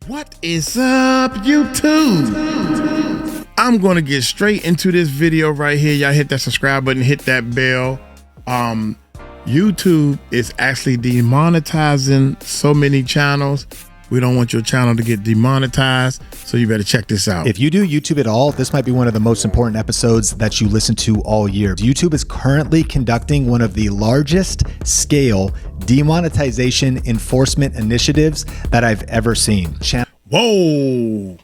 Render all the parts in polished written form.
What is up, YouTube? I'm going to get straight into this video right here. Y'all hit that subscribe button, hit that bell. YouTube is actually demonetizing so many channels. We don't want your channel to get demonetized, so you better check this out. If you do YouTube at all, this might be one of the most important episodes that you listen to all year. YouTube is currently conducting one of the largest scale demonetization enforcement initiatives that I've ever seen. Whoa!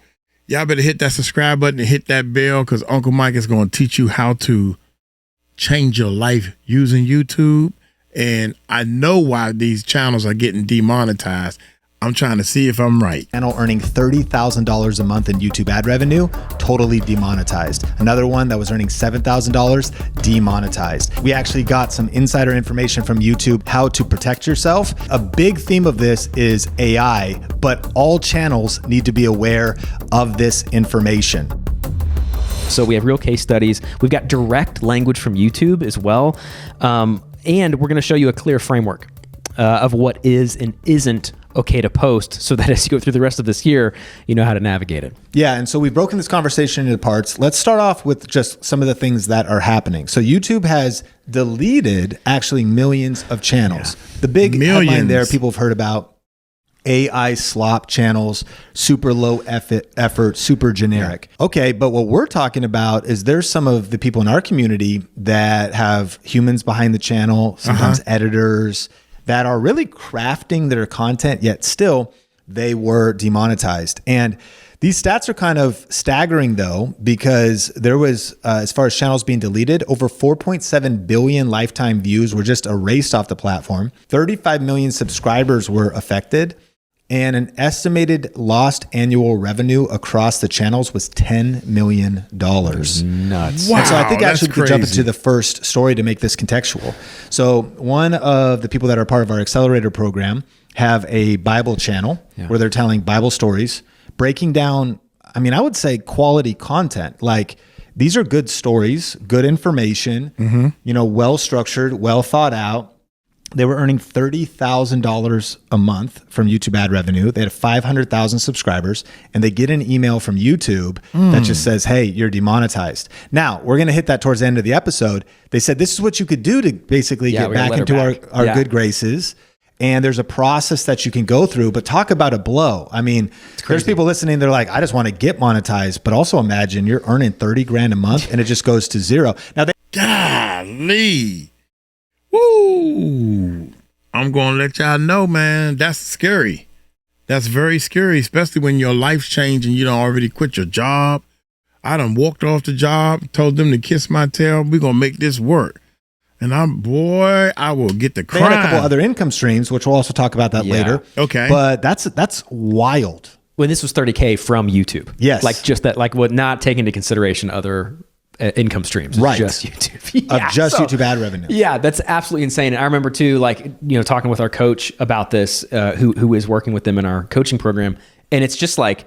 Y'all better hit that subscribe button and hit that bell, because Uncle Mike is going to teach you how to change your life using YouTube. And I know why these channels are getting demonetized. I'm trying to see if I'm right. Channel earning $30,000 a month in YouTube ad revenue, totally demonetized. Another one that was earning $7,000, demonetized. We actually got some insider information from YouTube, how to protect yourself. A big theme of this is AI, but all channels need to be aware of this information. So we have real case studies. We've got direct language from YouTube as well. And we're going to show you a clear framework of what is and isn't okay to post, so that as you go through the rest of this year, you know how to navigate it. Yeah, and so we've broken this conversation into parts. Let's start off with just some of the things that are happening. So YouTube has deleted actually millions of channels. Yeah. The big headline there people have heard about: AI slop channels, super low effort, super generic. Yeah. Okay, but what we're talking about is there's some of the people in our community that have humans behind the channel, sometimes editors, that are really crafting their content, yet still they were demonetized. And these stats are kind of staggering though, because there was, as far as channels being deleted, over 4.7 billion lifetime views were just erased off the platform. 35 million subscribers were affected, and an estimated lost annual revenue across the channels was $10 million. Nuts. Wow, and so I think actually we could jump into the first story to make this contextual. So one of the people that are part of our accelerator program have a Bible channel where they're telling Bible stories, breaking down, I mean, I would say quality content. Like, these are good stories, good information, you know, well structured, well thought out. They were earning $30,000 a month from YouTube ad revenue. They had 500,000 subscribers, and they get an email from YouTube that just says, hey, you're demonetized. Now, we're going to hit that towards the end of the episode. They said, this is what you could do to basically get back into our good graces. And there's a process that you can go through, but talk about a blow. I mean, there's people listening, they're like, I just want to get monetized, but also imagine you're earning 30 grand a month and it just goes to zero. Now, golly. Woo! I'm going to let y'all know, man, that's scary. That's very scary, especially when your life's changed and you done already quit your job. I done walked off the job, told them to kiss my tail. We're going to make this work. And I will get the crime. They had a couple other income streams, which we'll also talk about that later. Okay. But that's wild. When this was $30K from YouTube. Yes. Like just that, like what, not taking into consideration other income streams, right? Just YouTube, YouTube ad revenue. Yeah, that's absolutely insane. And I remember too, like, you know, talking with our coach about this, who is working with them in our coaching program, and it's just like,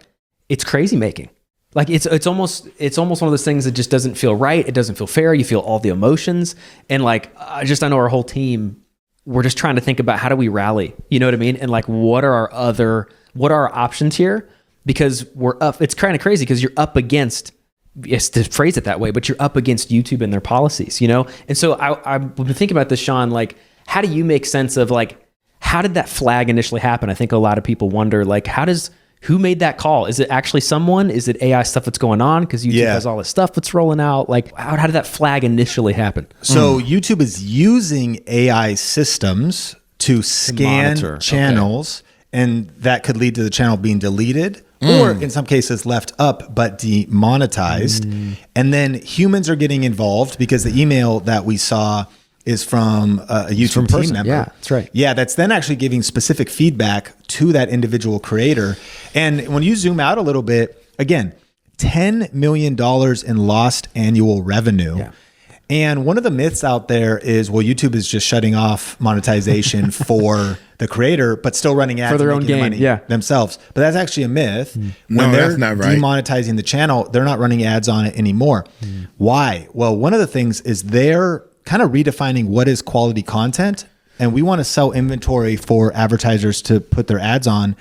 it's crazy making. Like it's almost one of those things that just doesn't feel right. It doesn't feel fair. You feel all the emotions, and like I know our whole team, we're just trying to think about how do we rally. You know what I mean? And like, what are our options here? Because we're up. It's kind of crazy because you're up against. Yes, to phrase it that way, but you're up against YouTube and their policies, you know? And so I've been thinking about this, Sean, like, how do you make sense of like, how did that flag initially happen? I think a lot of people wonder, like, who made that call? Is it actually someone? Is it AI stuff that's going on? Because YouTube has all this stuff that's rolling out. Like, how did that flag initially happen? So YouTube is using AI systems to scan channels, and that could lead to the channel being deleted. Or in some cases left up but demonetized. And then humans are getting involved because the email that we saw is from a YouTube team member. Yeah, that's right. Yeah, that's then actually giving specific feedback to that individual creator. And when you zoom out a little bit, again, $10 million in lost annual revenue. Yeah. And one of the myths out there is, well, YouTube is just shutting off monetization for the creator, but still running ads for their own game, money themselves. But that's actually a myth. No, when they're that's not right. demonetizing the channel, they're not running ads on it anymore. Why? Well, one of the things is they're kind of redefining what is quality content, and we want to sell inventory for advertisers to put their ads on.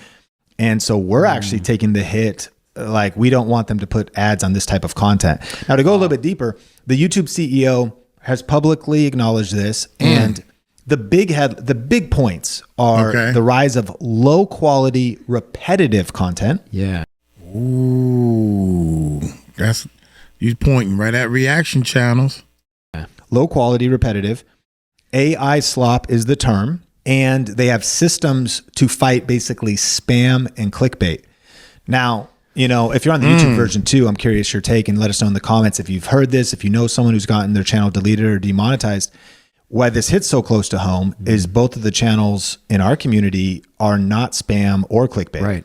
And so we're actually taking the hit. Like, we don't want them to put ads on this type of content. Now, to go a little bit deeper, the YouTube CEO has publicly acknowledged this, and the big points are the rise of low quality, repetitive content. Yeah. Ooh, that's you pointing right at reaction channels. Low quality, repetitive. AI slop is the term, and they have systems to fight basically spam and clickbait. Now, if you're on the YouTube version too, I'm curious your take, and let us know in the comments if you've heard this, if you know someone who's gotten their channel deleted or demonetized. Why this hits so close to home is both of the channels in our community are not spam or clickbait. Right.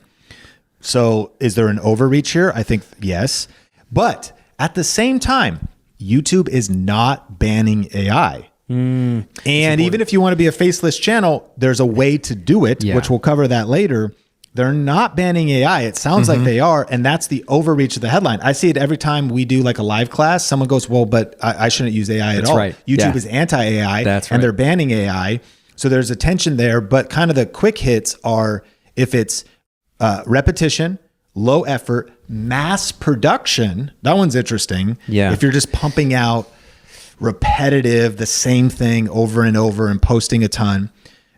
So is there an overreach here? I think yes. But at the same time, YouTube is not banning AI. And even if you want to be a faceless channel, there's a way to do it, which we'll cover that later. They're not banning AI. It sounds like they are. And that's the overreach of the headline. I see it every time we do like a live class. Someone goes, well, but I shouldn't use AI at all. Right. YouTube is anti-AI and they're banning AI. So there's a tension there. But kind of the quick hits are if it's repetition, low effort, mass production. That one's interesting. Yeah. If you're just pumping out repetitive, the same thing over and over and posting a ton.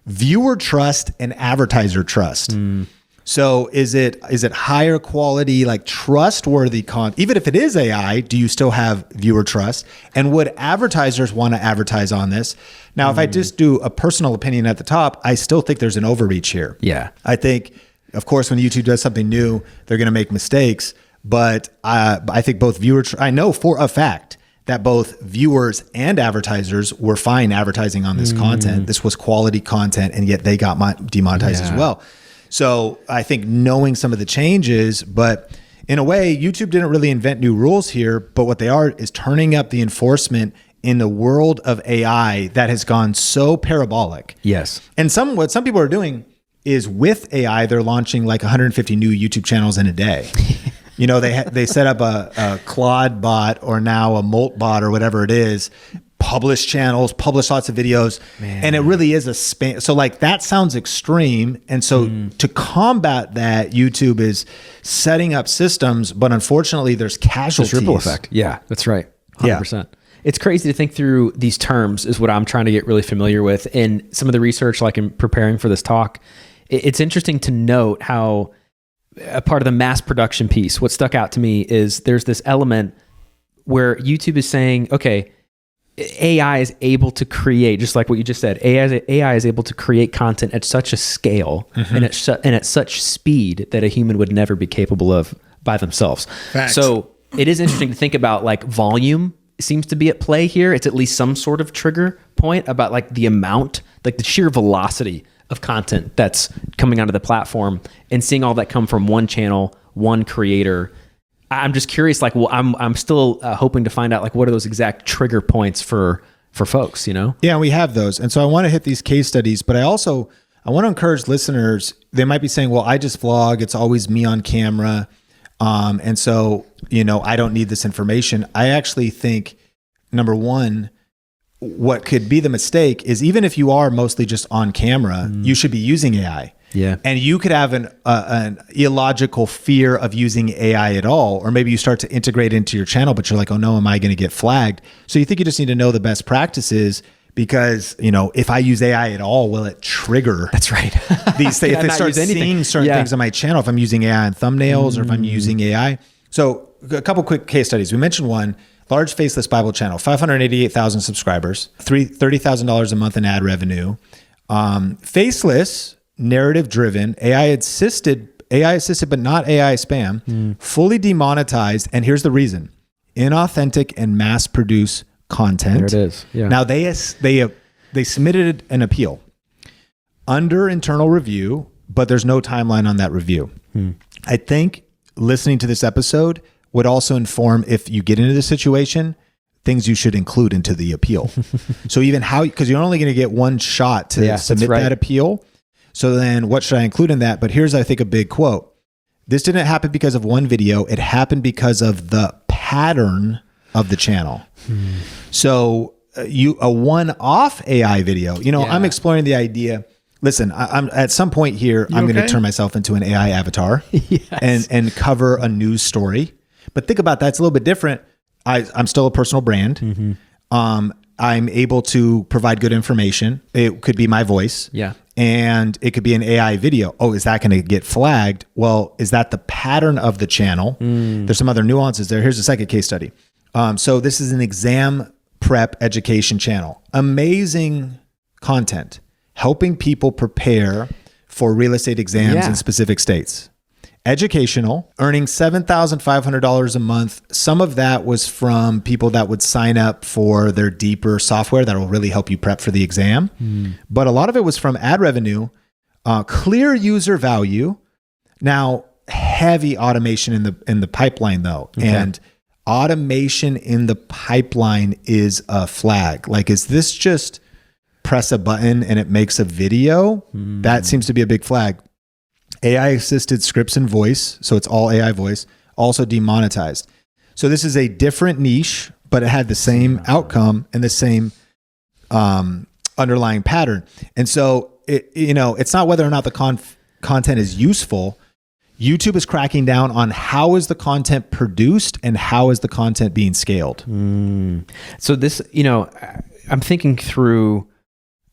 Viewer trust and advertiser trust. So is it higher quality, like trustworthy content? Even if it is AI, do you still have viewer trust? And would advertisers want to advertise on this? Now, if I just do a personal opinion at the top, I still think there's an overreach here. Yeah. I think, of course, when YouTube does something new, they're going to make mistakes. But I think both I know for a fact that both viewers and advertisers were fine advertising on this content. This was quality content, and yet they got demonetized as well. So I think knowing some of the changes, but in a way, YouTube didn't really invent new rules here, but what they are is turning up the enforcement in the world of AI that has gone so parabolic. Yes. And what some people are doing is with AI, they're launching like 150 new YouTube channels in a day. They set up a Claude bot or now a Molt bot or whatever it is, publish channels, publish lots of videos, and it really is a spam. So like that sounds extreme. And so to combat that, YouTube is setting up systems, but unfortunately there's casualties. Ripple effect. Yeah, that's right. 100%. Yeah. It's crazy to think through these terms is what I'm trying to get really familiar with. And some of the research, like in preparing for this talk, it's interesting to note how a part of the mass production piece, what stuck out to me is there's this element where YouTube is saying, okay, AI is able to create, just like what you just said, AI is able to create content at such a scale and at such speed that a human would never be capable of by themselves. Facts. So it is interesting to think about like volume seems to be at play here. It's at least some sort of trigger point about like the amount, like the sheer velocity of content that's coming onto the platform, and seeing all that come from one channel, one creator. I'm just curious, like, well, I'm still hoping to find out like what are those exact trigger points for folks, Yeah, we have those. And so I want to hit these case studies, but I want to encourage listeners. They might be saying, well, I just vlog. It's always me on camera. And so, I don't need this information. I actually think, number one, what could be the mistake is even if you are mostly just on camera, you should be using AI. Yeah. And you could have an illogical fear of using AI at all, or maybe you start to integrate into your channel, but you're like, oh no, am I going to get flagged? So you think you just need to know the best practices because, if I use AI at all, will it trigger? That's right. These things, if it starts seeing certain things on my channel, if I'm using AI on thumbnails or if I'm using AI. So a couple quick case studies. We mentioned one. Large faceless Bible channel, 588,000 subscribers, $30,000 a month in ad revenue. Faceless, narrative driven, AI assisted, but not AI spam, fully demonetized. And here's the reason: inauthentic and mass produce content. There it is. Yeah. Now they submitted an appeal under internal review, but there's no timeline on that review. I think listening to this episode would also inform, if you get into the situation, things you should include into the appeal. So even because you're only going to get one shot to submit that appeal. So then what should I include in that? But here's, I think, a big quote. This didn't happen because of one video. It happened because of the pattern of the channel. So a one-off AI video, I'm exploring the idea listen, I'm at some point here, I'm going to turn myself into an AI avatar and cover a news story. But think about that. It's a little bit different. I'm still a personal brand. Mm-hmm. I'm able to provide good information. It could be my voice. Yeah. And it could be an AI video. Oh, is that going to get flagged? Well, is that the pattern of the channel? There's some other nuances there. Here's a second case study. So this is an exam prep education channel. Amazing content, helping people prepare for real estate exams in specific states. Educational, earning $7,500 a month. Some of that was from people that would sign up for their deeper software that will really help you prep for the exam. But a lot of it was from ad revenue, clear user value. Now, heavy automation in the pipeline though. Okay. And automation in the pipeline is a flag. Like, is this just press a button and it makes a video? That seems to be a big flag. AI assisted scripts and voice. So it's all AI voice, also demonetized. So this is a different niche, but it had the same outcome and the same underlying pattern. And so it's not whether or not the content is useful. YouTube is cracking down on how is the content produced and how is the content being scaled. So this, I'm thinking through,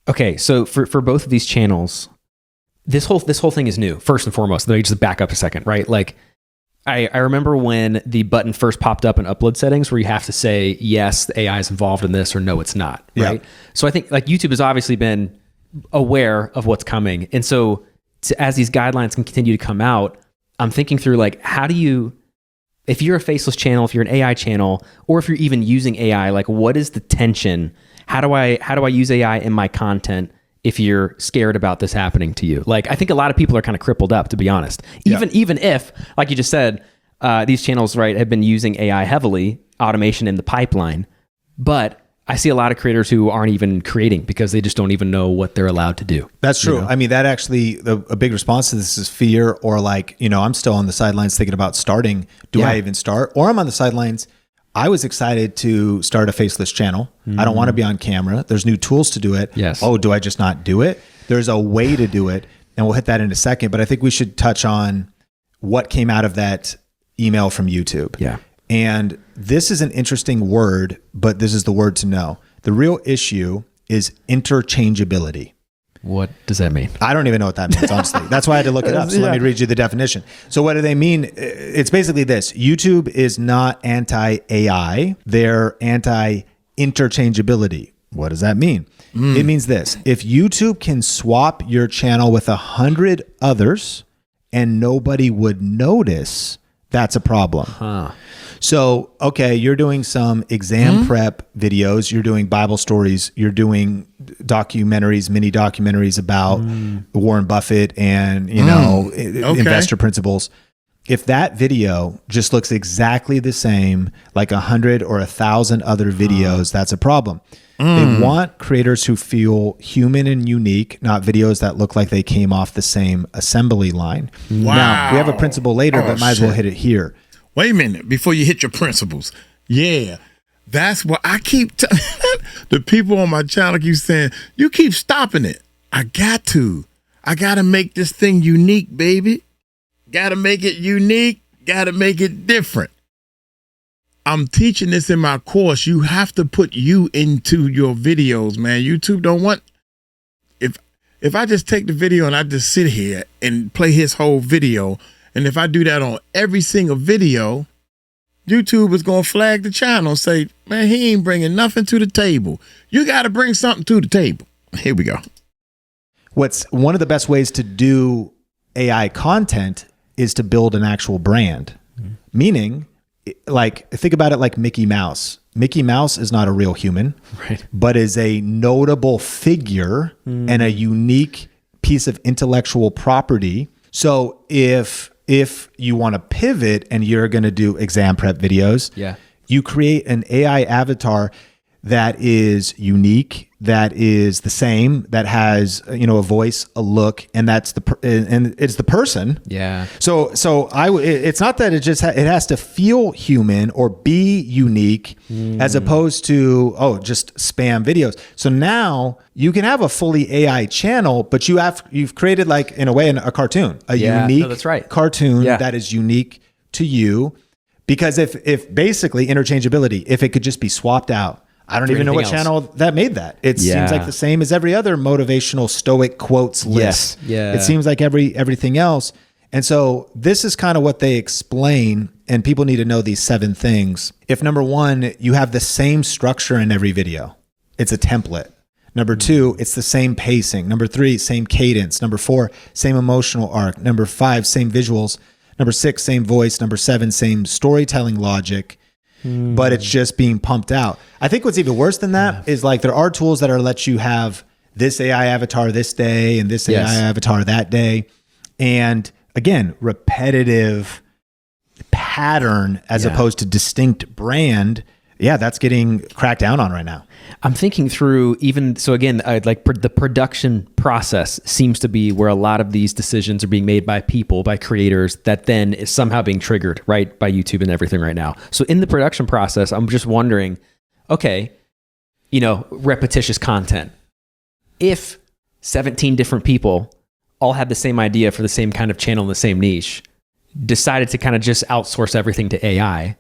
okay, so for both of these channels, this whole thing is new, first and foremost. Let me just back up a second, right? Like, I remember when the button first popped up in upload settings where you have to say, yes, the AI is involved in this, or no, it's not, right? Yeah. So I think like YouTube has obviously been aware of what's coming. And so as these guidelines can continue to come out, I'm thinking through like, how do you, if you're a faceless channel, if you're an AI channel, or if you're even using AI, like what is the tension? How do I use AI in my content if you're scared about this happening to you? Like, I think a lot of people are kind of crippled up, to be honest. Even if, like you just said, these channels, right, have been using AI heavily, automation in the pipeline, but I see a lot of creators who aren't even creating because they just don't even know what they're allowed to do. That's true. I mean, that actually, a big response to this is fear, or like, I'm still on the sidelines thinking about starting. Do I even start? Or I'm on the sidelines. I was excited to start a faceless channel. I don't want to be on camera. There's new tools to do it. Yes. Oh, do I just not do it? There's a way to do it. And we'll hit that in a second. But I think we should touch on what came out of that email from YouTube. Yeah. And this is an interesting word, but this is the word to know. The real issue is interchangeability. What does that mean? I don't even know what that means, honestly. That's why I had to look it up. So let me read you the definition. So what do they mean? It's basically this. YouTube is not anti-AI. They're anti-interchangeability. What does that mean? It means this. If YouTube can swap your channel with 100 others and nobody would notice, that's a problem. So, okay, you're doing some exam prep videos, you're doing Bible stories, you're doing documentaries, mini documentaries about Warren Buffett and, investor principles. If that video just looks exactly the same, like 100 or 1,000 other videos, that's a problem. They want creators who feel human and unique, not videos that look like they came off the same assembly line. Wow. Now, we have a principle later, but might as well hit it here. Wait a minute, before you hit your principles. Yeah, that's what I keep the people on my channel keep saying, you keep stopping it. I got to make this thing unique, baby. Got to make it unique. Got to make it different. I'm teaching this in my course. You have to put you into your videos, man. YouTube don't want, if I just take the video and I just sit here and play his whole video, and if I do that on every single video, YouTube is going to flag the channel and say, man, he ain't bringing nothing to the table. You got to bring something to the table. Here we go. What's one of the best ways to do AI content is to build an actual brand. Meaning, like, think about it like Mickey Mouse. Mickey Mouse is not a real human, right, but is a notable figure and a unique piece of intellectual property. So if you want to pivot and you're going to do exam prep videos, you create an AI avatar that is unique that is the same, that has, you know, a voice, a look, and that's and it's the person. Yeah. So it's not that it just it has to feel human or be unique, as opposed to just spam videos. So now you can have a fully AI channel, but you've created, like, in a way, a cartoon, a unique that's right. cartoon that is unique to you. Because if basically interchangeability, if it could just be swapped out, I don't even know what channel that made that. It seems like the same as every other motivational stoic quotes list. Yeah. It seems like everything else. And so this is kind of what they explain, and people need to know these 7 things. If number 1, you have the same structure in every video, it's a template. Number 2, it's the same pacing. Number 3, same cadence. Number 4, same emotional arc. Number 5, same visuals. Number 6, same voice. Number 7, same storytelling logic, but it's just being pumped out. I think what's even worse than that is, like, there are tools that let you have this AI avatar this day and this AI avatar that day. And again, repetitive pattern as opposed to distinct brand. Yeah, that's getting cracked down on right now. I'm thinking through the production process seems to be where a lot of these decisions are being made by people, by creators, that then is somehow being triggered, right, by YouTube and everything right now. So in the production process, I'm just wondering, okay, you know, repetitious content. If 17 different people all had the same idea for the same kind of channel in the same niche, decided to kind of just outsource everything to AI,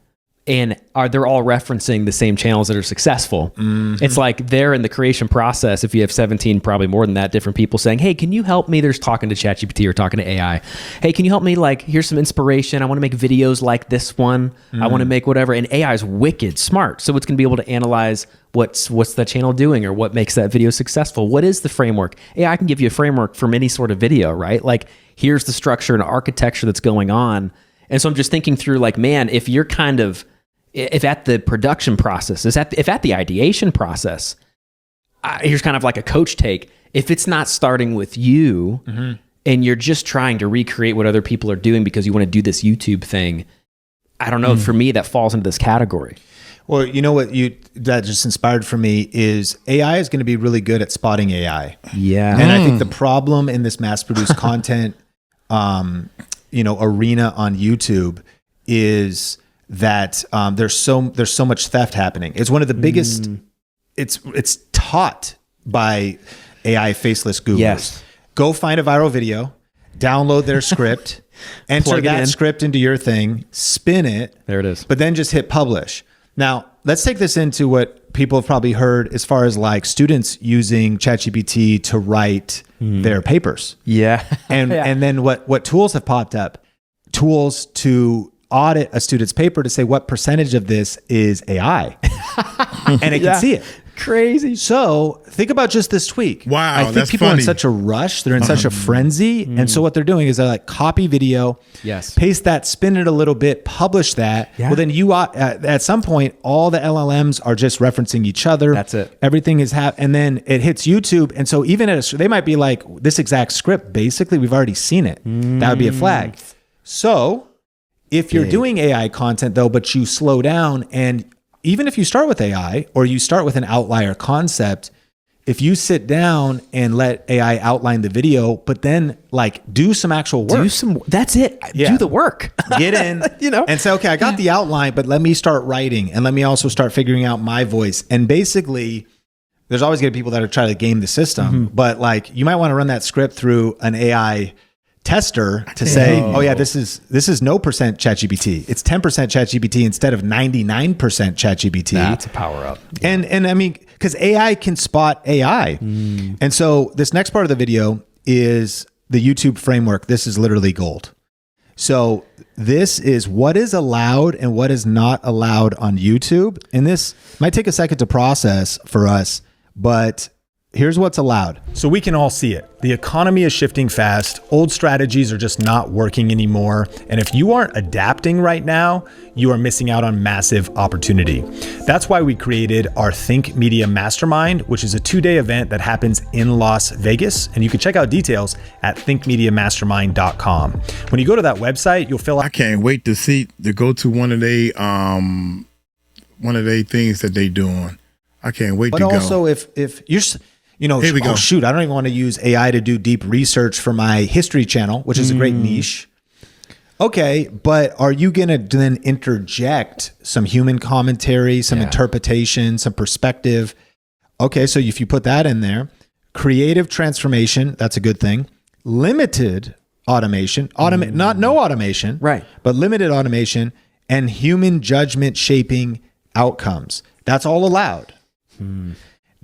and they're all referencing the same channels that are successful. It's like they're in the creation process. If you have 17, probably more than that, different people saying, hey, can you help me? There's talking to ChatGPT or talking to AI. Hey, can you help me? Like, here's some inspiration. I want to make videos like this one. I want to make whatever. And AI is wicked smart. So it's going to be able to analyze what's the channel doing, or what makes that video successful. What is the framework? AI can give you a framework from any sort of video, right? Like, here's the structure and architecture that's going on. And so I'm just thinking through, like, man, if at the production process, if at the ideation process, here's kind of like a coach take. If it's not starting with you and you're just trying to recreate what other people are doing because you want to do this YouTube thing, I don't know. For me, that falls into this category. Well, you know what that just inspired for me is AI is going to be really good at spotting AI. Yeah. And I think the problem in this mass-produced content, arena on YouTube is that there's so much theft happening. It's one of the biggest. It's taught by AI faceless gurus. Yes. Go find a viral video, download their script, enter that script into your thing, spin it. There it is. But then just hit publish. Now, let's take this into what people have probably heard as far as, like, students using ChatGPT to write their papers. Yeah. And then what tools have popped up? Tools to audit a student's paper to say what percentage of this is AI. And it can see it. Crazy. So think about just this tweak. Wow, I think that's people are in funny. such a rush. They're in such a frenzy. And so what they're doing is they're like, copy video, paste that, spin it a little bit, publish that. Yeah. Well, then you at some point, all the LLMs are just referencing each other. That's it. Everything is and then it hits YouTube. And so even they might be like, this exact script, basically, we've already seen it. That would be a flag. So if you're doing AI content, though, but you slow down, and even if you start with AI or you start with an outlier concept, if you sit down and let AI outline the video, but then, like, do some actual work. That's it. Do the work. Get in, and say, okay, I got the outline, but let me start writing, and let me also start figuring out my voice. And basically, there's always going to be people that are trying to game the system, but, like, you might want to run that script through an AI tester to say, oh yeah, this is no percent ChatGPT. It's 10% ChatGPT instead of 99% ChatGPT. That's a power up. Yeah. And I mean, because AI can spot AI. And so this next part of the video is the YouTube framework. This is literally gold. So this is what is allowed and what is not allowed on YouTube. And this might take a second to process for us, but here's what's allowed. So we can all see it. The economy is shifting fast. Old strategies are just not working anymore. And if you aren't adapting right now, you are missing out on massive opportunity. That's why we created our Think Media Mastermind, which is a 2-day event that happens in Las Vegas. And you can check out details at thinkmediamastermind.com. When you go to that website, you'll fill out. I can't wait to go to one of they things that they doing. I can't wait to go. But also, if you're, here we go. Shoot, I don't even want to use AI to do deep research for my history channel, which is a great niche. Okay, but are you going to then interject some human commentary, some interpretation, some perspective? Okay, so if you put that in there, creative transformation, that's a good thing. Limited automation, not no automation, right? But limited automation and human judgment shaping outcomes. That's all allowed.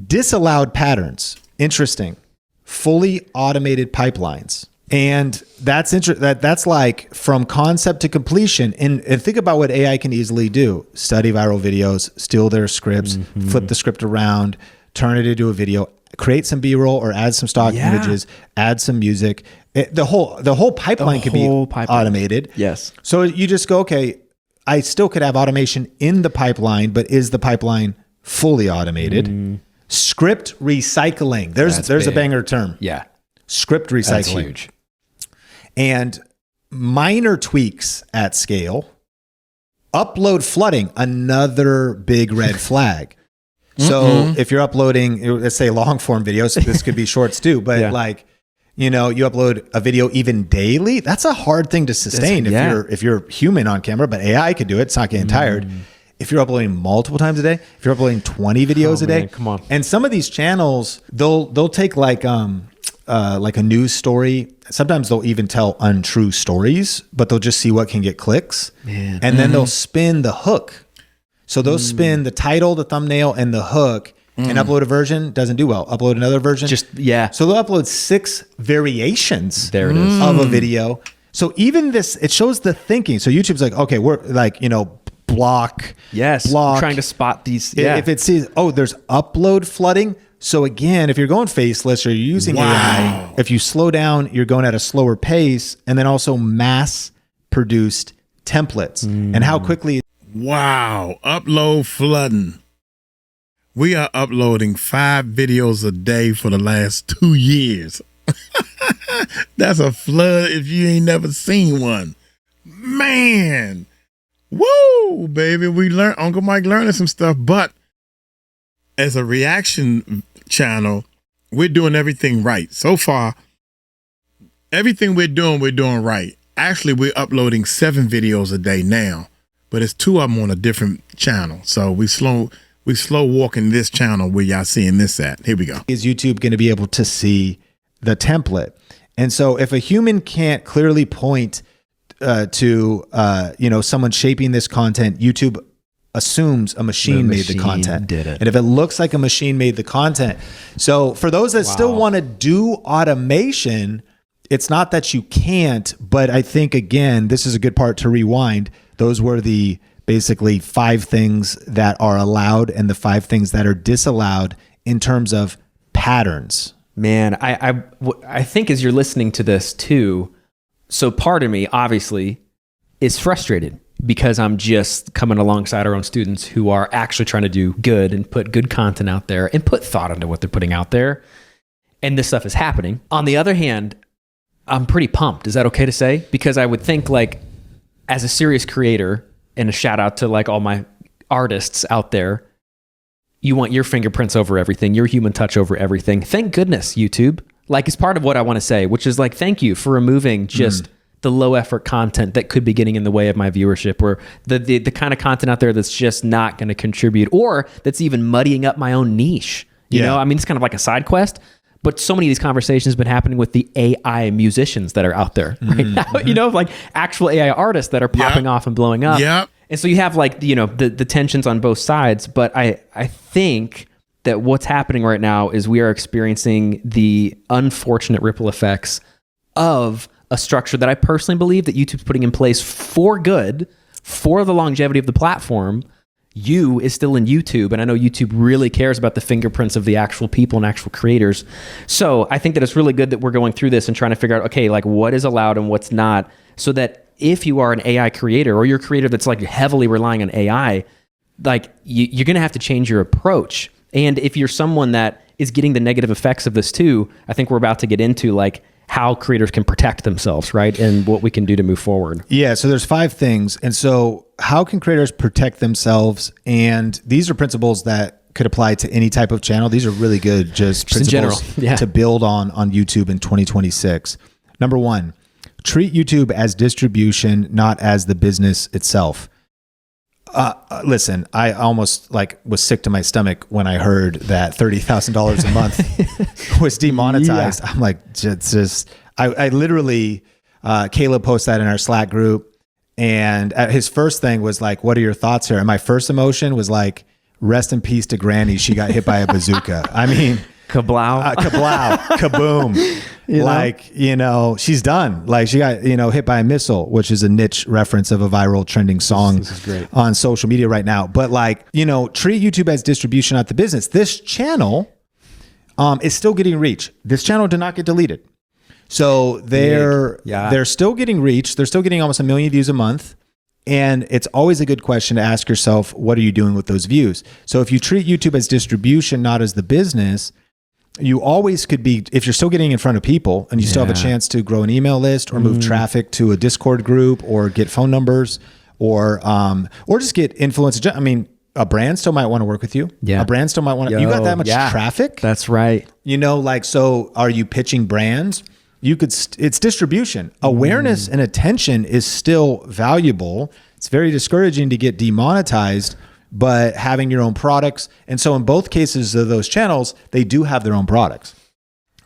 Disallowed patterns, interesting. Fully automated pipelines. And that's like from concept to completion. And think about what AI can easily do. Study viral videos, steal their scripts, flip the script around, turn it into a video, create some B-roll or add some stock images, add some music. The whole pipeline could be automated. Yes. So you just go, okay, I still could have automation in the pipeline, but is the pipeline fully automated? Script recycling. There's a banger term. Yeah. Script recycling. That's huge. And minor tweaks at scale. Upload flooding, another big red flag. So if you're uploading, let's say long form videos, this could be shorts too, but you upload a video even daily, that's a hard thing to sustain if you're human on camera, but AI could do it. It's not getting tired. If you're uploading multiple times a day, if you're uploading 20 videos a day, come on. And some of these channels, they'll take like a news story. Sometimes they'll even tell untrue stories, but they'll just see what can get clicks. Man. And then they'll spin the hook. So they'll spin the title, the thumbnail, and the hook, and upload a version, doesn't do well. Upload another version. So they'll upload 6 variations there it is. of a video. So even this, it shows the thinking. So YouTube's like, okay, we're like, block. Yes. Block. I'm trying to spot these. If it sees, there's upload flooding. So again, if you're going faceless or you're using AI, if you slow down, you're going at a slower pace, and then also mass produced templates and how quickly. Wow. Upload flooding. We are uploading 5 videos a day for the last 2 years. That's a flood if you ain't never seen one. Man. Woo, baby. Uncle Mike learning some stuff, but as a reaction channel, we're doing everything right. So far, everything we're doing right. Actually, we're uploading 7 videos a day now, but it's 2 of them on a different channel. So we slow walking this channel where y'all seeing this at. Here we go. Is YouTube going to be able to see the template? And so if a human can't clearly point to someone shaping this content, YouTube assumes a machine made the content. Did it. And if it looks like a machine made the content. So for those that still want to do automation, it's not that you can't, but I think, again, this is a good part to rewind. Those were the basically 5 things that are allowed and the 5 things that are disallowed in terms of patterns. Man, I think as you're listening to this too, so part of me obviously is frustrated because I'm just coming alongside our own students who are actually trying to do good and put good content out there and put thought into what they're putting out there. And this stuff is happening. On the other hand, I'm pretty pumped. Is that okay to say? Because I would think, like, as a serious creator, and a shout out to like all my artists out there, you want your fingerprints over everything, your human touch over everything. Thank goodness, YouTube. Like, it's part of what I want to say, which is like, thank you for removing just the low effort content that could be getting in the way of my viewership, or the kind of content out there that's just not going to contribute, or that's even muddying up my own niche. You know, I mean, it's kind of like a side quest, but so many of these conversations have been happening with the AI musicians that are out there right now, like actual AI artists that are popping off and blowing up. Yep. And so you have like, the tensions on both sides, but I think that what's happening right now is we are experiencing the unfortunate ripple effects of a structure that I personally believe that YouTube's putting in place for good, for the longevity of the platform. You is still in YouTube, and I know YouTube really cares about the fingerprints of the actual people and actual creators. So I think that it's really good that we're going through this and trying to figure out, okay, like what is allowed and what's not, so that if you are an AI creator or you're a creator that's like heavily relying on AI, like you're going to have to change your approach. And if you're someone that is getting the negative effects of this too, I think we're about to get into like how creators can protect themselves, right? And what we can do to move forward. Yeah, so there's 5 things. And so how can creators protect themselves? And these are principles that could apply to any type of channel. These are really good just principles in general. to build on YouTube in 2026. Number 1, treat YouTube as distribution, not as the business itself. Listen, I almost was sick to my stomach when I heard that $30,000 a month was demonetized. I'm like, I literally, Caleb posted that in our Slack group, and his first thing was like, what are your thoughts here? And my first emotion was like, rest in peace to Granny. She got hit by a bazooka. I mean, kablow, kaboom. She's done. Like she got, hit by a missile, which is a niche reference of a viral trending song this is great. on social media right now. But treat YouTube as distribution, not the business. This channel is still getting reach. This channel did not get deleted. So they're still getting reach. They're still getting almost 1 million views a month. And it's always a good question to ask yourself, what are you doing with those views? So if you treat YouTube as distribution, not as the business, you always could be, if you're still getting in front of people and you still have a chance to grow an email list or move traffic to a Discord group or get phone numbers or just get influence. I mean, a brand still might want to work with you. Yeah. A brand still might want to, you got that much traffic. That's right. So are you pitching brands? It's distribution. Awareness and attention is still valuable. It's very discouraging to get demonetized, but having your own products. And so in both cases of those channels, they do have their own products.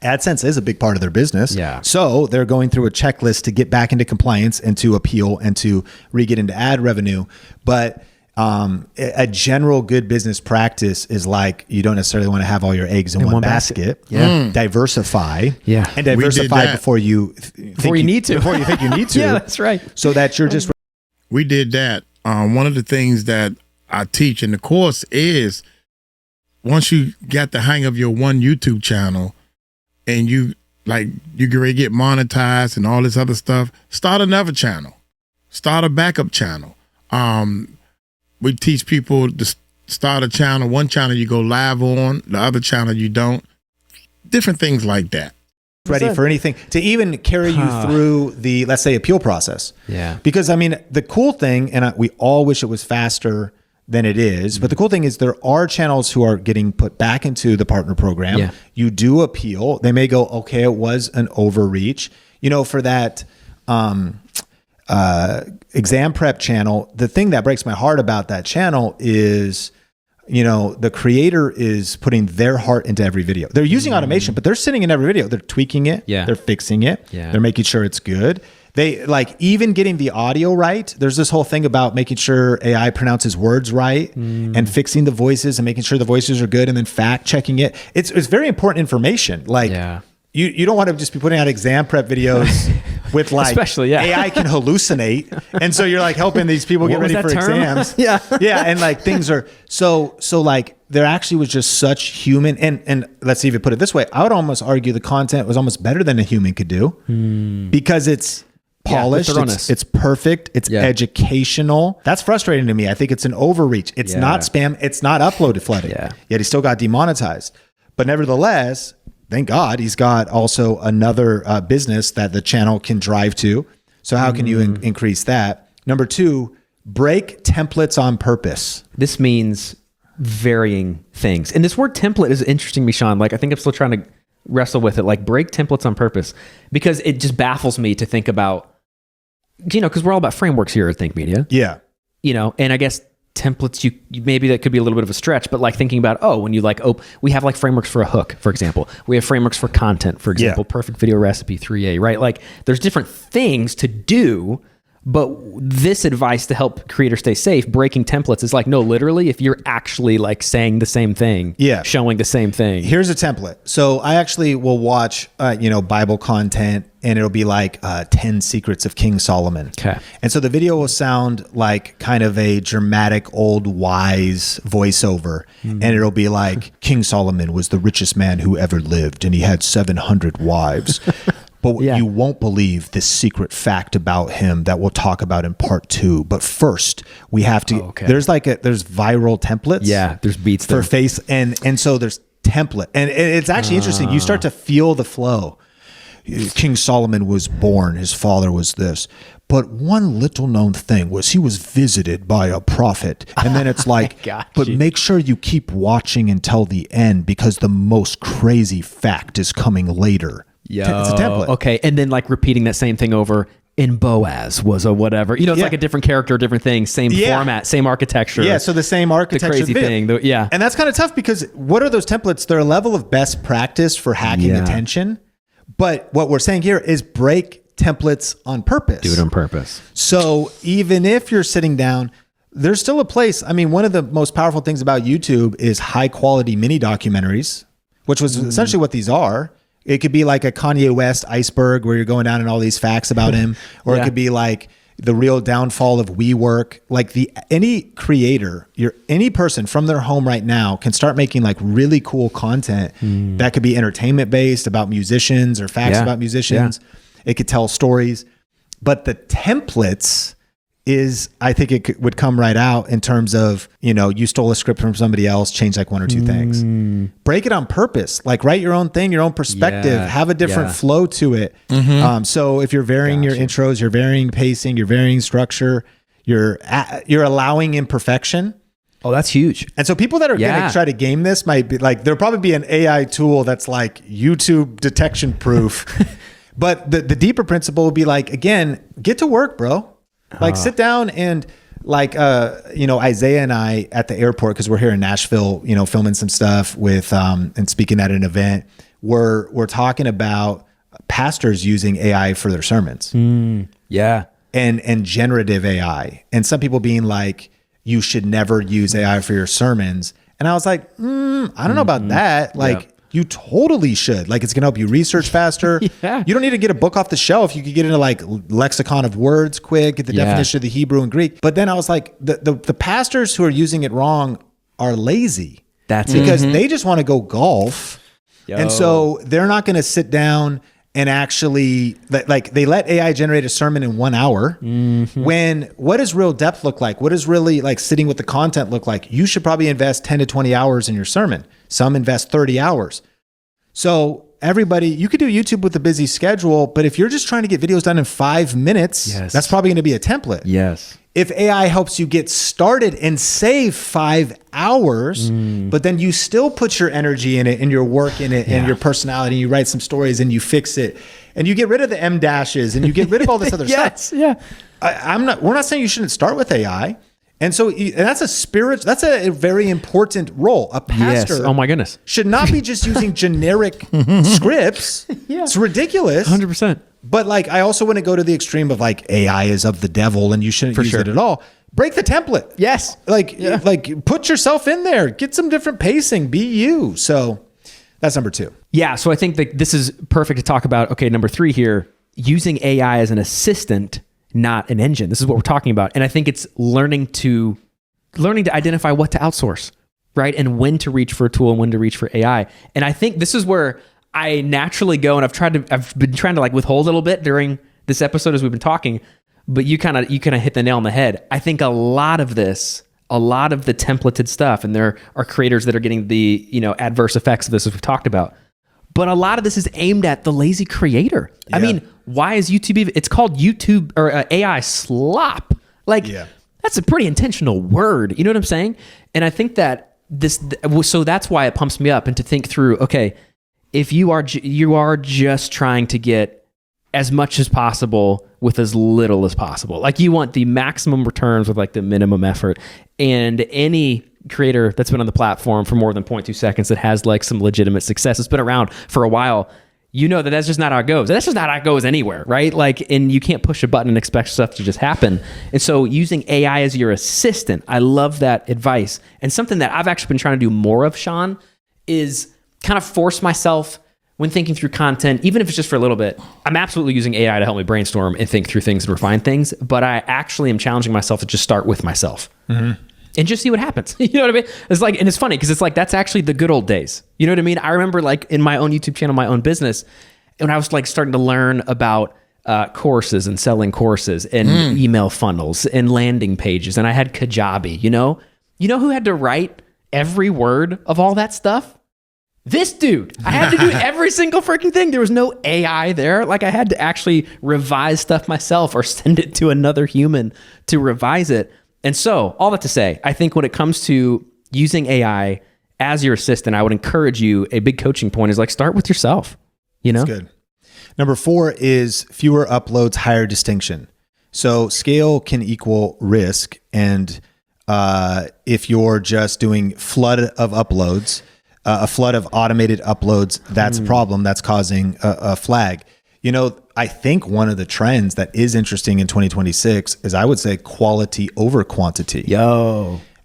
AdSense is a big part of their business. Yeah. So they're going through a checklist to get back into compliance and to appeal and to re-get into ad revenue. But a general good business practice is you don't necessarily want to have all your eggs in one basket. Yeah. Diversify. Yeah. And diversify before you need to. Before you think you need to. Yeah, that's right. So that you're just. We did that. One of the things that I teach in the course is once you got the hang of your one YouTube channel and you get ready to get monetized and all this other stuff, start another channel. Start a backup channel. We teach people to start a channel. One channel you go live on, the other channel you don't. Different things like that. Ready for anything to even carry you through the, let's say, appeal process. Yeah. Because I mean, the cool thing, and we all wish it was faster than it is, but the cool thing is there are channels who are getting put back into the partner program. Yeah. You do appeal. They may go, okay, it was an overreach. For that exam prep channel, the thing that breaks my heart about that channel is, the creator is putting their heart into every video. They're using automation, but they're sitting in every video. They're tweaking it. Yeah. They're fixing it. Yeah. They're making sure it's good. They even getting the audio right. There's this whole thing about making sure AI pronounces words right and fixing the voices and making sure the voices are good and then fact checking it. It's very important information. You don't want to just be putting out exam prep videos with especially AI can hallucinate, and so you're helping these people get ready for exams. yeah, and things are so there actually was just such human and let's even put it this way. I would almost argue the content was almost better than a human could do because it's polished, it's perfect, it's educational. That's frustrating to me. I think it's an overreach. It's not spam. It's not uploaded flooding. Yeah. Yet he still got demonetized, but nevertheless. Thank God he's got also another business that the channel can drive to. So how can you increase that? Number 2, break templates on purpose. This means varying things. And this word template is interesting to me, Sean. I think I'm still trying to wrestle with it. Break templates on purpose, because it just baffles me to think about, because we're all about frameworks here at Think Media. Yeah. And I guess templates, you maybe that could be a little bit of a stretch, but thinking about, when you we have frameworks for a hook, for example. We have frameworks for content, for example, perfect video recipe 3A, right? There's different things to do, but this advice to help creators stay safe, breaking templates, is no, literally, if you're actually saying the same thing, showing the same thing. Here's a template. So I actually will watch, Bible content, and it'll be 10 secrets of King Solomon. Okay. And so the video will sound like kind of a dramatic old wise voiceover. And it'll be King Solomon was the richest man who ever lived, and he had 700 wives. But you won't believe this secret fact about him that we'll talk about in part 2. But first, we have to. There's there's viral templates. Yeah, there's beats for face, and so there's template, and it's actually interesting. You start to feel the flow. King Solomon was born. His father was this. but one little known thing was he was visited by a prophet. And then it's like, but make sure you keep watching until the end because the most crazy fact is coming later. Yeah, it's a template. Okay, and then like repeating that same thing over. In Boaz was a whatever. You know, it's like a different character, different thing, same format, same architecture. Yeah, so the same architecture. The crazy thing. And that's kind of tough because what are those templates? They're a level of best practice for hacking attention. But what we're saying here is break templates on purpose. Do it on purpose. So even if you're sitting down, there's still a place. I mean, one of the most powerful things about YouTube is high quality mini documentaries, which was essentially what these are. It could be like a Kanye West iceberg where you're going down and all these facts about him, or it could be like the real downfall of WeWork. Like any creator, any person from their home right now can start making like really cool content that could be entertainment based about musicians or facts about musicians. It could tell stories, but the templates is, I think it would come right out in terms of, you know, you stole a script from somebody else, change like one or two things. Break it on purpose. Like write your own thing, your own perspective, have a different flow to it. So if you're varying your intros, you're varying pacing, you're varying structure, you're allowing imperfection. Oh, that's huge. And so people that are going to try to game this might be like, there'll probably be an AI tool that's like YouTube detection proof. But the deeper principle would be like, again, get to work, bro. Like sit down and like, you know, Isaiah and I at the airport, cause we're here in Nashville, you know, filming some stuff with, and speaking at an event, we're talking about pastors using AI for their sermons. Yeah. And generative AI. And some people being like, you should never use AI for your sermons. And I was like, I don't know about that. Like, you totally should. Like, it's going to help you research faster. You don't need to get a book off the shelf. You could get into like lexicon of words quick, get the definition of the Hebrew and Greek. But then I was like, the pastors who are using it wrong are lazy. That's because they just want to go golf. And so they're not going to sit down and actually, like, they let AI generate a sermon in 1 hour. When, what does real depth look like? What does really like sitting with the content look like? You should probably invest 10 to 20 hours in your sermon. Some invest 30 hours. So everybody, you could do YouTube with a busy schedule, but if you're just trying to get videos done in 5 minutes, that's probably going to be a template. If AI helps you get started and save 5 hours, but then you still put your energy in it and your work in it and your personality, and you write some stories and you fix it and you get rid of the M dashes and you get rid of all this other stuff. We're not saying you shouldn't start with AI. And so that's a very important role. A pastor oh my goodness. should not be just using generic scripts. It's ridiculous. 100%. But like, I also wouldn't go to the extreme of like AI is of the devil and you shouldn't use it at all. Break the template. Like put yourself in there, get some different pacing, be you. So that's number 2. Yeah. So I think that this is perfect to talk about. Okay. Number 3 here, using AI as an assistant, not an engine. This is what we're talking about. And I think it's learning to identify what to outsource, right? And when to reach for a tool and when to reach for AI. And I think this is where I naturally go, and I've been trying to like withhold a little bit during this episode as we've been talking, but you kind of hit the nail on the head. I think a lot of the templated stuff, and there are creators that are getting the, you know, adverse effects of this, as we've talked about. But a lot of this is aimed at the lazy creator. I mean, why is YouTube it's called YouTube or AI slop? Like, that's a pretty intentional word. You know what I'm saying? And I think that so that's why it pumps me up, and to think through, okay, if you are just trying to get as much as possible with as little as possible, like you want the maximum returns with like the minimum effort, and any creator that's been on the platform for more than 0.2 seconds that has like some legitimate success, it's been around for a while, you know that's just not how it goes. That's just not how it goes anywhere, right? Like, and you can't push a button and expect stuff to just happen. And so using AI as your assistant, I love that advice. And something that I've actually been trying to do more of, Sean, is kind of force myself when thinking through content, even if it's just for a little bit. I'm absolutely using AI to help me brainstorm and think through things and refine things, but I actually am challenging myself to just start with myself. And just see what happens. You know what I mean? It's like, and it's funny because it's like, that's actually the good old days. You know what I mean? I remember like in my own YouTube channel, my own business, when I was like starting to learn about courses and selling courses and email funnels and landing pages. And I had Kajabi, you know who had to write every word of all that stuff? this dude. I had to do every single freaking thing. There was no AI there. Like I had to actually revise stuff myself or send it to another human to revise it. And so all that to say, I think when it comes to using AI as your assistant, I would encourage you, a big coaching point is like, start with yourself, you know? That's good. Number 4 is fewer uploads, higher distinction. So scale can equal risk. And if you're just doing flood of uploads, a flood of automated uploads, that's a problem. That's causing a flag. You know, I think one of the trends that is interesting in 2026 is, I would say, quality over quantity.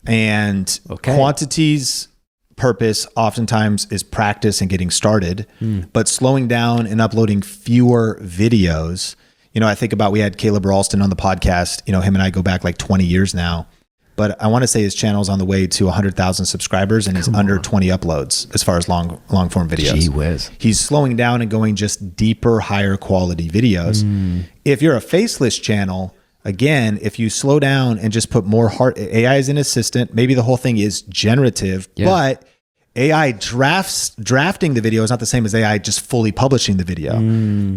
And quantity's purpose oftentimes is practice and getting started, but slowing down and uploading fewer videos. You know, I think about, we had Caleb Ralston on the podcast. You know, him and I go back like 20 years now. But I want to say his channel's on the way to 100,000 subscribers, and he's under 20 uploads as far as long form videos. Gee whiz. He's slowing down and going just deeper, higher quality videos. If you're a faceless channel, again, if you slow down and just put more heart, AI is an assistant. Maybe the whole thing is generative, but AI drafting the video is not the same as AI just fully publishing the video.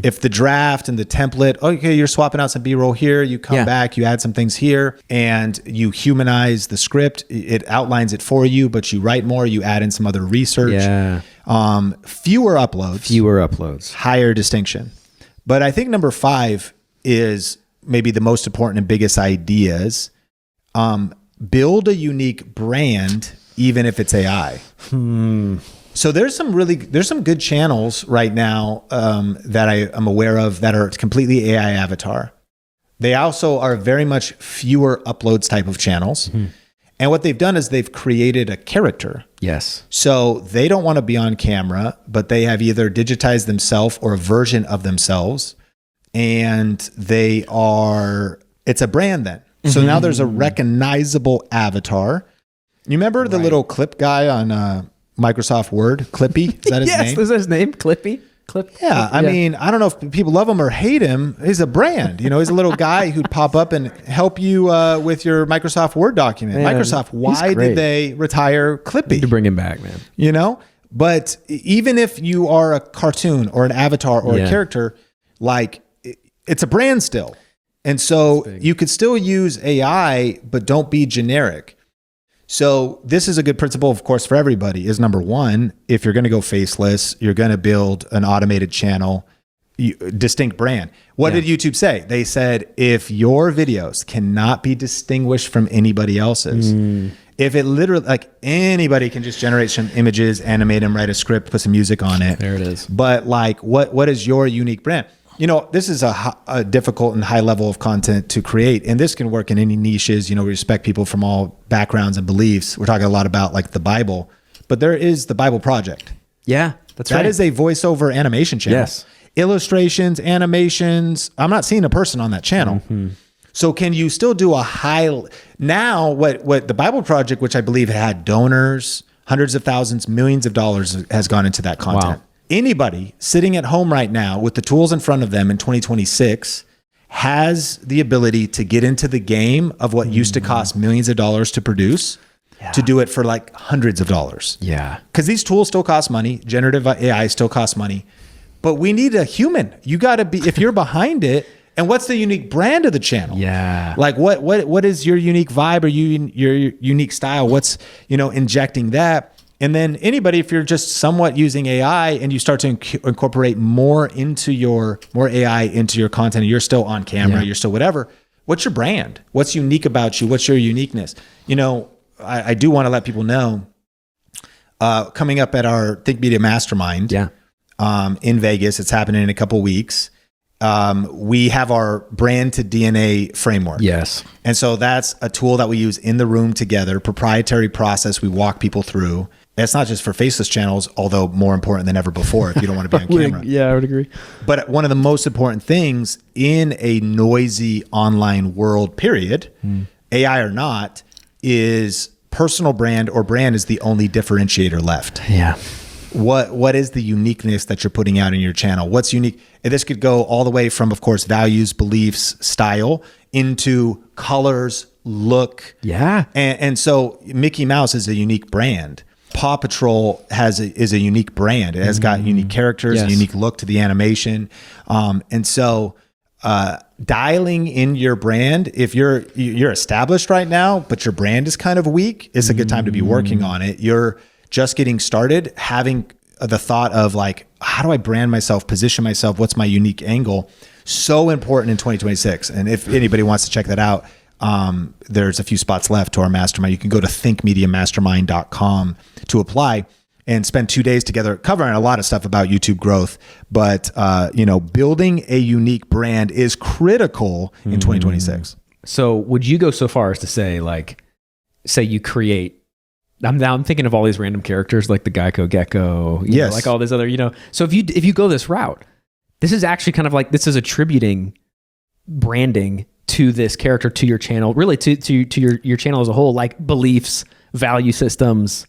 If the draft and the template, okay, you're swapping out some B-roll here, you come back, you add some things here, and you humanize the script. It outlines it for you, but you write more, you add in some other research. Fewer uploads, higher distinction. But I think number 5 is maybe the most important and biggest ideas. Build a unique brand, even if it's AI. So there's some good channels right now that I am aware of that are completely AI avatar. They also are very much fewer uploads type of channels. And what they've done is they've created a character. So they don't want to be on camera, but they have either digitized themselves or a version of themselves. And it's a brand then. So now there's a recognizable avatar. You remember the little clip guy on Microsoft Word? Clippy? Is that his name? Yes, is that his name? Clippy? Yeah, I mean, I don't know if people love him or hate him. He's a brand. You know, he's a little guy who'd pop up and help you with your Microsoft Word document. Man, Microsoft, why did they retire Clippy? To bring him back, man. You know? But even if you are a cartoon or an avatar or a character, like, it's a brand still. And so you could still use AI, but don't be generic. So this is a good principle, of course, for everybody, is number 1, if you're going to go faceless, you're going to build an automated channel, distinct brand. What did YouTube say? They said, if your videos cannot be distinguished from anybody else's, if it literally, like, anybody can just generate some images, animate them, write a script, put some music on it. There it is. But like, what is your unique brand? You know, this is a difficult and high level of content to create. And this can work in any niches. You know, we respect people from all backgrounds and beliefs. We're talking a lot about like the Bible, but there is the Bible Project. Yeah, that's right. That is a voiceover animation channel. Yes. Illustrations, animations. I'm not seeing a person on that channel. So can you still do now what the Bible Project, which I believe had donors, hundreds of thousands, millions of dollars has gone into that content. Wow. Anybody sitting at home right now with the tools in front of them in 2026 has the ability to get into the game of what used to cost millions of dollars to produce, to do it for like hundreds of dollars. Because these tools still cost money. Generative AI still costs money. But we need a human. You got to be, if you're behind it, and what's the unique brand of the channel? Like what is your unique vibe or your unique style? What's, injecting that? And then anybody, if you're just somewhat using AI and you start to incorporate more AI into your content, and you're still on camera, you're still whatever, what's your brand? What's unique about you? What's your uniqueness? I do want to let people know, coming up at our Think Media Mastermind in Vegas, it's happening in a couple weeks. We have our brand to DNA framework. And so that's a tool that we use in the room together, proprietary process we walk people through. It's not just for faceless channels, although more important than ever before if you don't want to be on camera. I would agree. But one of the most important things in a noisy online world, period, AI or not, is personal brand, or brand is the only differentiator left. What is the uniqueness that you're putting out in your channel? What's unique? And this could go all the way from, of course, values, beliefs, style, into colors, look. And so Mickey Mouse is a unique brand. Paw Patrol is a unique brand. It has got unique characters, a unique look to the animation. And so dialing in your brand, if you're established right now, but your brand is kind of weak, it's a good time to be working on it. You're just getting started, having the thought of like, how do I brand myself, position myself? What's my unique angle? So important in 2026. And if anybody wants to check that out, there's a few spots left to our mastermind. You can go to thinkmediamastermind.com to apply and spend 2 days together covering a lot of stuff about YouTube growth. But, building a unique brand is critical in 2026. So would you go so far as to say, like, say you create, I'm thinking of all these random characters like the Geico Gecko, you know, like all this other, so if you go this route, this is actually kind of like, this is attributing branding to this character, to your channel, really to your channel as a whole, like beliefs, value systems,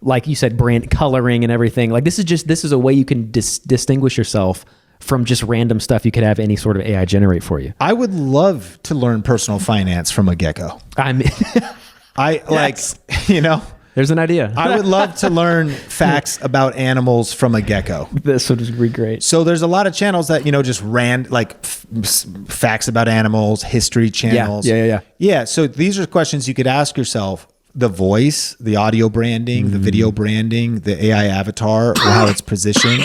like you said, brand coloring and everything. Like this is a way you can distinguish yourself from just random stuff you could have any sort of AI generate for you. I would love to learn personal finance from a gecko. There's an idea. I would love to learn facts about animals from a gecko. This would be great. So there's a lot of channels that, just facts about animals, history channels. Yeah. So these are questions you could ask yourself. The voice, the audio branding, the video branding, the AI avatar, or how it's positioned,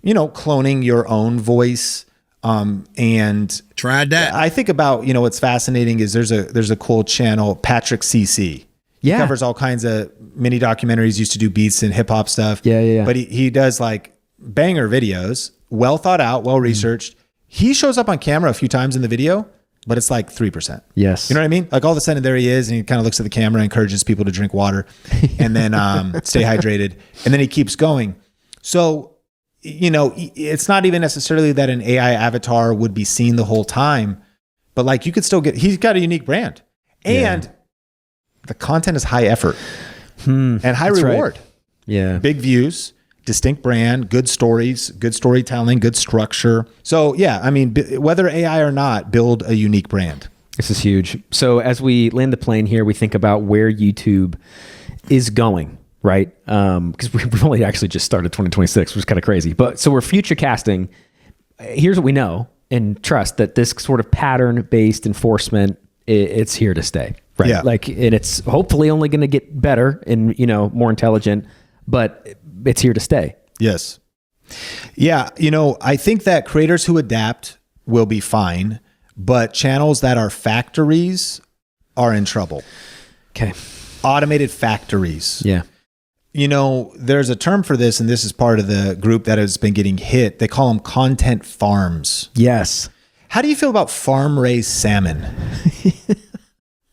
cloning your own voice. And tried that. I think about, what's fascinating is there's a cool channel, Patrick CC. He covers all kinds of mini documentaries, used to do beats and hip hop stuff. Yeah. But he does like banger videos, well thought out, well researched. He shows up on camera a few times in the video, but it's like 3%. Yes. You know what I mean? Like all of a sudden there he is, and he kind of looks at the camera, encourages people to drink water and then stay hydrated. And then he keeps going. So, it's not even necessarily that an AI avatar would be seen the whole time, but like you could still he's got a unique brand. And the content is high effort and high reward. Right. Yeah. Big views, distinct brand, good stories, good storytelling, good structure. So yeah, I mean, whether AI or not, build a unique brand. This is huge. So as we land the plane here, we think about where YouTube is going, right? Because we've only actually just started 2026, which is kind of crazy. But so we're future casting. Here's what we know and trust, that this sort of pattern-based enforcement, it's here to stay. Right. Yeah. And it's hopefully only going to get better and, more intelligent, but it's here to stay. Yes. Yeah. I think that creators who adapt will be fine, but channels that are factories are in trouble. Okay. Automated factories. Yeah. There's a term for this, and this is part of the group that has been getting hit. They call them content farms. Yes. How do you feel about farm-raised salmon?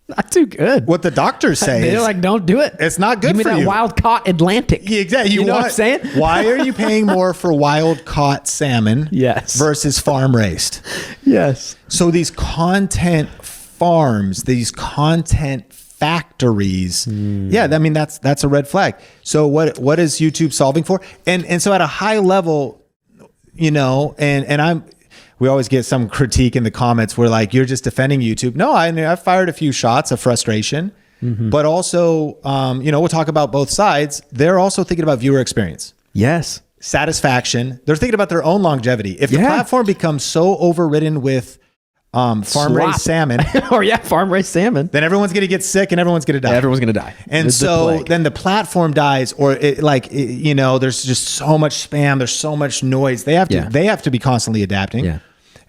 Not too good. What the doctors say They're like, don't do it. It's not good for you. Give me that wild caught Atlantic. Yeah, exactly. You know what I'm saying? Why are you paying more for wild caught salmon versus farm raised? Yes. So these content farms, these content factories, that's a red flag. So what is YouTube solving for? And so at a high level, we always get some critique in the comments where like, you're just defending YouTube. No, I fired a few shots of frustration, but also, we'll talk about both sides. They're also thinking about viewer experience. Yes. Satisfaction. They're thinking about their own longevity. If the platform becomes so overridden with farm-raised salmon. Farm-raised salmon. Then everyone's going to get sick and everyone's going to die. Everyone's going to die. And then the platform dies, or there's just so much spam. There's so much noise. They have to be constantly adapting. Yeah.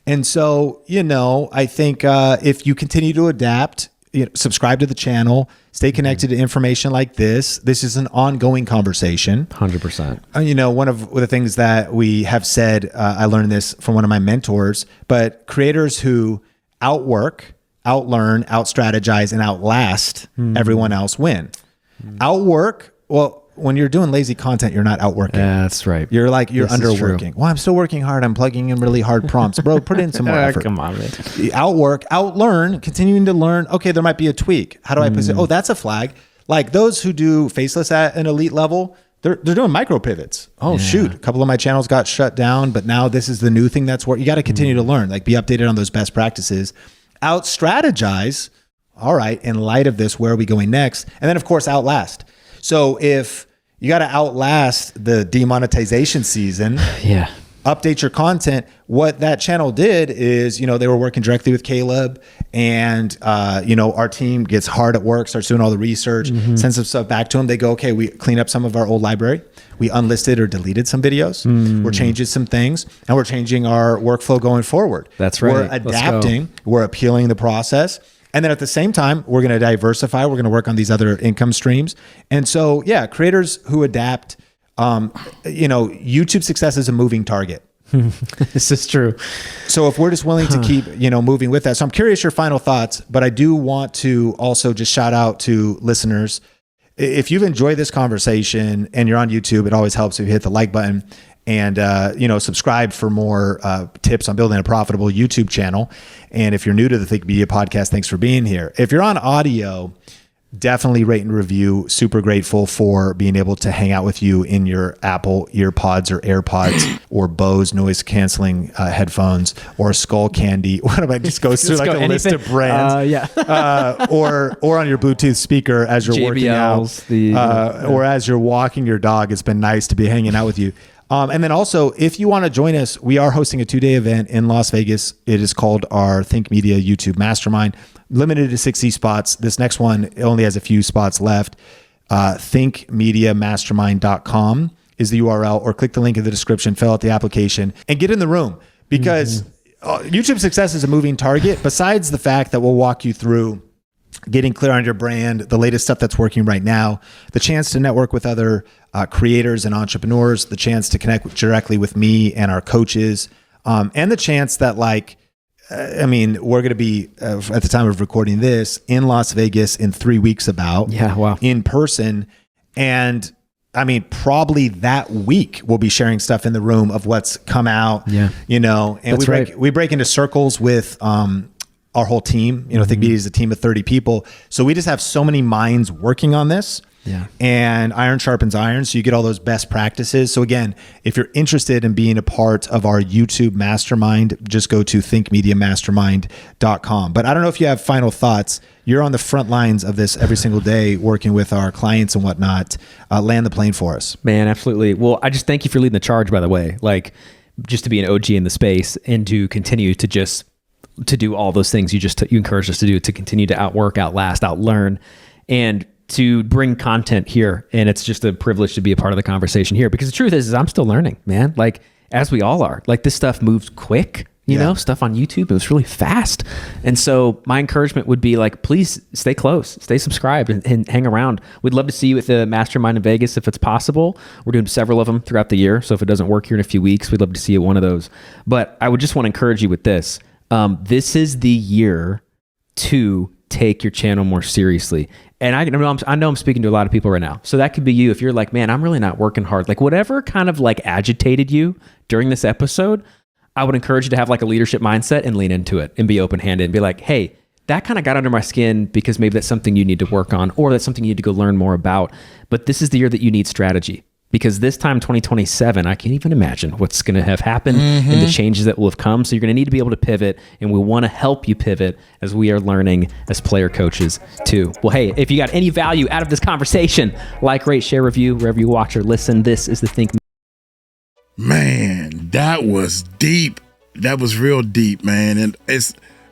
And so, I think if you continue to adapt, subscribe to the channel, stay connected to information like this. This is an ongoing conversation. 100%. One of the things that we have said, I learned this from one of my mentors, but creators who outwork, outlearn, outstrategize, and outlast everyone else win. Outwork, well, when you're doing lazy content, you're not outworking. Yeah, that's right. You're underworking. Well, I'm still working hard. I'm plugging in really hard prompts. Bro, put in some more effort. Come on, man. Outwork, outlearn, continuing to learn. Okay, there might be a tweak. How do I position? Oh, that's a flag. Like those who do faceless at an elite level, they're doing micro pivots. Oh, shoot. A couple of my channels got shut down, but now this is the new thing that's working. You got to continue to learn, like be updated on those best practices. Out strategize. All right, in light of this, where are we going next? And then, of course, outlast. So if You got to outlast the demonetization season. Yeah. Update your content. What that channel did is, they were working directly with Caleb, and our team gets hard at work, starts doing all the research, sends some stuff back to them. They go, okay, we clean up some of our old library. We unlisted or deleted some videos. We're changing some things, and we're changing our workflow going forward. That's right. We're adapting. We're appealing the process. And then at the same time, we're going to diversify. We're going to work on these other income streams. And so, creators who adapt, YouTube success is a moving target. This is true. So if we're just willing to keep, moving with that. So I'm curious your final thoughts, but I do want to also just shout out to listeners. If you've enjoyed this conversation and you're on YouTube, it always helps if you hit the like button and, subscribe for more tips on building a profitable YouTube channel. And if you're new to the Think Media podcast, thanks for being here. If you're on audio, definitely rate and review. Super grateful for being able to hang out with you in your Apple EarPods or AirPods or Bose noise canceling headphones or Skull Candy. What if I just go through like a list of brands? Or on your Bluetooth speaker as you're working out, or as you're walking your dog. It's been nice to be hanging out with you. And then also, if you want to join us, we are hosting a 2-day event in Las Vegas. It is called our Think Media YouTube Mastermind, limited to 60 spots. This next one only has a few spots left. thinkmediamastermind.com is the URL, or click the link in the description, fill out the application, and get in the room, because YouTube success is a moving target. Besides the fact that we'll walk you through getting clear on your brand, the latest stuff that's working right now, the chance to network with other creators and entrepreneurs, the chance to connect directly with me and our coaches, and the chance that we're going to be, at the time of recording this, in Las Vegas in 3 weeks in person. And probably that week we'll be sharing stuff in the room of what's come out, and we break into circles with, our whole team. Think Media is a team of 30 people. So we just have so many minds working on this. Yeah. And iron sharpens iron. So you get all those best practices. So again, if you're interested in being a part of our YouTube mastermind, just go to thinkmediamastermind.com. But I don't know if you have final thoughts. You're on the front lines of this every single day, working with our clients and whatnot. Land the plane for us. Man, absolutely. Well, I just thank you for leading the charge, by the way, just to be an OG in the space and to continue to do all those things you encouraged us to do, to continue to outwork, outlast, outlearn, and to bring content here. And it's just a privilege to be a part of the conversation here, because the truth is I'm still learning, man. As we all are. This stuff moves quick, stuff on YouTube moves really fast. And so my encouragement would be please stay close, stay subscribed, and hang around. We'd love to see you at the Mastermind in Vegas if it's possible. We're doing several of them throughout the year. So if it doesn't work here in a few weeks, we'd love to see you at one of those. But I would just want to encourage you with this. This is the year to take your channel more seriously. And I know I'm speaking to a lot of people right now. So that could be you. If you're man, I'm really not working hard. Whatever kind of agitated you during this episode, I would encourage you to have a leadership mindset and lean into it and be open-handed and be hey, that kind of got under my skin because maybe that's something you need to work on, or that's something you need to go learn more about. But this is the year that you need strategy. Because this time, 2027, I can't even imagine what's going to have happened and the changes that will have come. So you're going to need to be able to pivot, and we want to help you pivot as we are learning as player coaches too. Well, hey, if you got any value out of this conversation, rate, share, review, wherever you watch or listen. This is the Think. Man, that was deep. That was real deep, man. And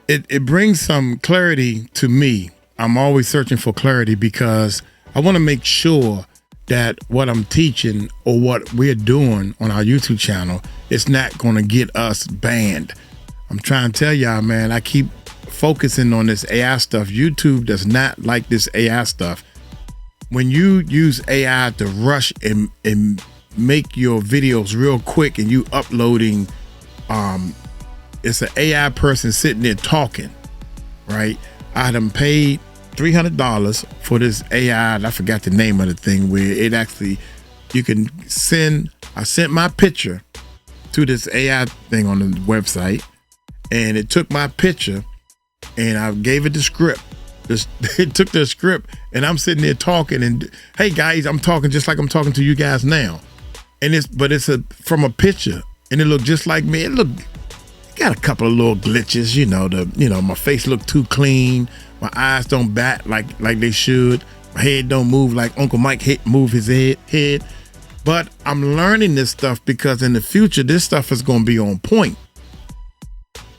it brings some clarity to me. I'm always searching for clarity because I want to make sure that what I'm teaching or what we're doing on our YouTube channel is not going to get us banned. I'm trying to tell y'all, man, I keep focusing on this AI stuff. YouTube does not like this AI stuff. When you use AI to rush and make your videos real quick and you uploading, it's an AI person sitting there talking, right? I done paid $300 for this AI, and I forgot the name of the thing, where it actually, I sent my picture to this AI thing on the website, and it took my picture and I gave it the script. It took the script, and I'm sitting there talking, and hey guys, I'm talking just like I'm talking to you guys now. And it's from a picture, and it looked just like me. It got a couple of little glitches, my face looked too clean. My eyes don't bat like they should. My head don't move like Uncle Mike move his head. But I'm learning this stuff because in the future, this stuff is going to be on point.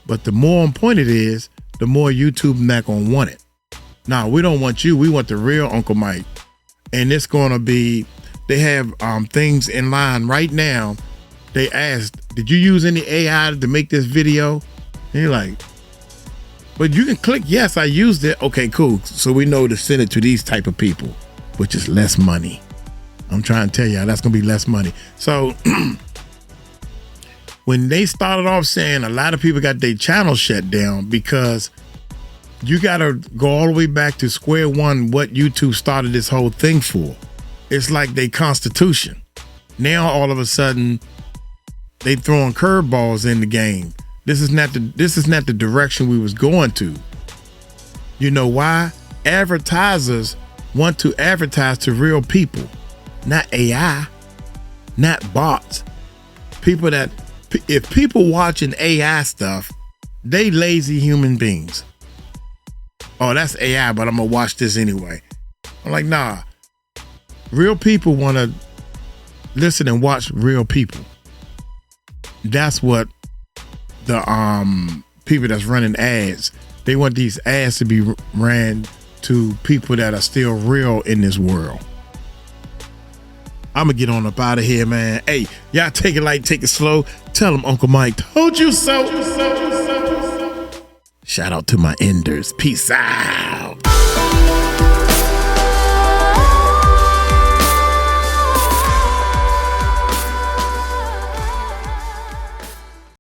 But the more on point it is, the more YouTube not going to want it. Nah, we don't want you. We want the real Uncle Mike. And it's going to be, they have things in line right now. They asked, did you use any AI to make this video? And you're like, but you can click, yes, I used it. Okay, cool. So we know to send it to these type of people, which is less money. I'm trying to tell y'all that's going to be less money. So when they started off saying a lot of people got their channel shut down because you got to go all the way back to square one what YouTube started this whole thing for. It's like their constitution. Now all of a sudden they throwing curveballs in the game. This is not the direction we was going to. You know why? Advertisers want to advertise to real people, not AI, not bots. People that, if people watching AI stuff, they lazy human beings. Oh, that's AI, but I'm gonna watch this anyway. I'm like, nah. Real people want to listen and watch real people. That's what the people that's running ads, they want these ads to be ran to people that are still real in this world. I'm gonna get on up out of here, man. Hey, y'all take it light, take it slow. Tell them Uncle Mike told you so. Shout out to my enders. Peace out.